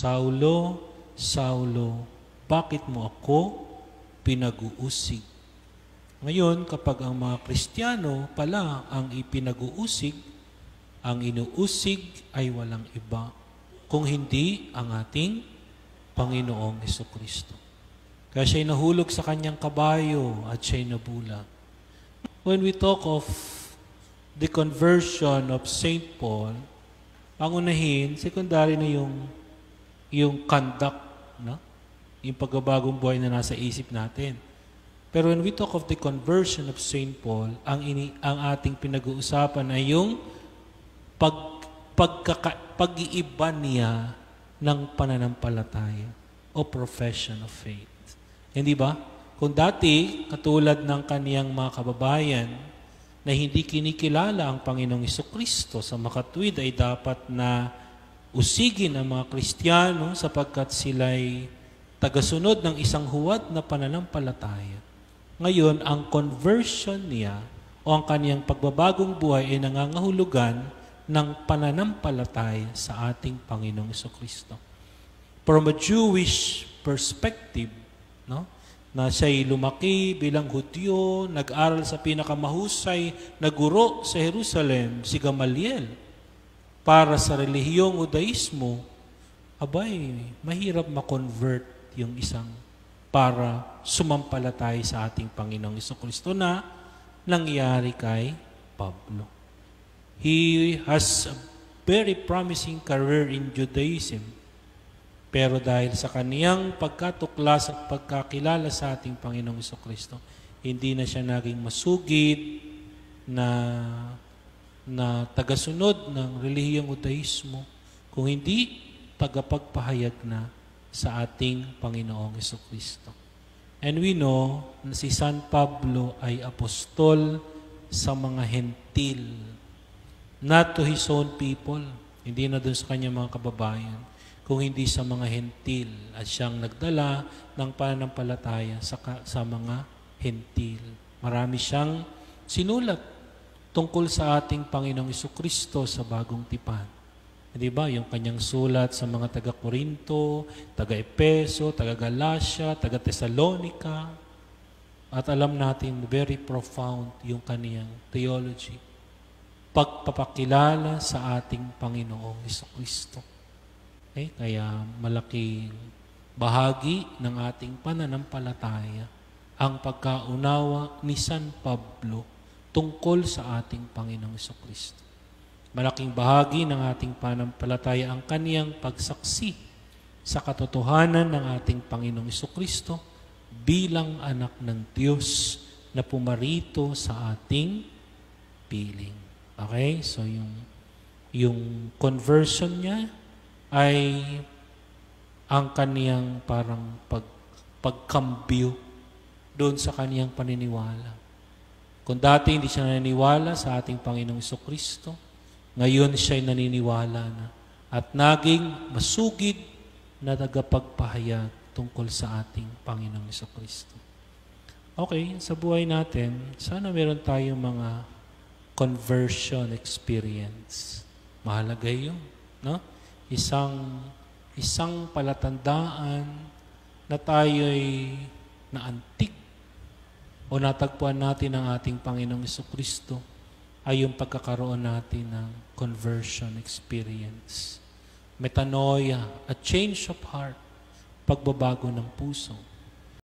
Saulo, Saulo, bakit mo ako pinag-uusig? Ngayon, kapag ang mga Kristiyano pala ang ipinag-uusig, ang inuusig ay walang iba, kung hindi ang ating Panginoong Jesucristo. Kaya siya'y nahulog sa kanyang kabayo at siya'y nabulag. When we talk of the conversion of St. Paul, pangunahin, secondary na yung conduct, no? Yung pagbabagong buhay na nasa isip natin. Pero when we talk of the conversion of St. Paul, ang ating pinag-uusapan ay yung pag-iiba niya ng pananampalataya o profession of faith. Hindi ba? Kung dati, katulad ng kaniyang mga kababayan na hindi kinikilala ang Panginoong Jesucristo sa makatwid ay dapat na usigin ang mga Kristiyano sapagkat sila'y tagasunod ng isang huwad na pananampalataya. Ngayon, ang conversion niya o ang kaniyang pagbabagong buhay ay nangangahulugan ng pananampalataya sa ating Panginoong Jesucristo. From a Jewish perspective, no, na siya'y lumaki bilang Hudyo, nag-aral sa pinakamahusay na guro sa Jerusalem, si Gamaliel, para sa relihiyong Judaismo, abay, mahirap ma-convert yung isang para sumampalatay sa ating Panginoong Jesucristo na nangyari kay Pablo. He has a very promising career in Judaism, pero dahil sa kaniyang pagkatuklas at pagkakilala sa ating Panginoong Jesucristo, hindi na siya naging masugid na tagasunod ng relihiyong Judaismo, kung hindi tagapagpahayag na sa ating Panginoong Jesucristo. And we know na si San Pablo ay apostol sa mga hentil, not to his own people, hindi na dun sa kanyang mga kababayan, kung hindi sa mga hentil, at siyang nagdala ng pananampalataya sa mga hentil. Marami siyang sinulat tungkol sa ating Panginoong Jesucristo sa Bagong Tipan. Di ba? Yung kanyang sulat sa mga taga-Korinto, taga-Epeso, taga-Galacia, taga-Tesalonica. At alam natin, very profound yung kaniyang theology. Pagpapakilala sa ating Panginoong Jesucristo. Okay? Kaya malaking bahagi ng ating pananampalataya ang pagkaunawa ni San Pablo tungkol sa ating Panginoong Jesucristo. Malaking bahagi ng ating pananampalataya ang kaniyang pagsaksi sa katotohanan ng ating Panginoong Jesucristo bilang anak ng Diyos na pumarito sa ating piling. Okay? So yung conversion niya ay ang kaniyang parang pagkambyo doon sa kaniyang paniniwala. Kung dati hindi siya naniniwala sa ating Panginoong Jesucristo, ngayon siya'y naniniwala na at naging masugid na tagapagpahayag tungkol sa ating Panginoong Jesucristo. Okay, sa buhay natin, sana meron tayong mga conversion experience. Mahalaga yun, no? Isang palatandaan na tayo'y naantig o natagpuan natin ang ating Panginoong Jesucristo ay yung pagkakaroon natin ng conversion experience. Metanoia, a change of heart, pagbabago ng puso.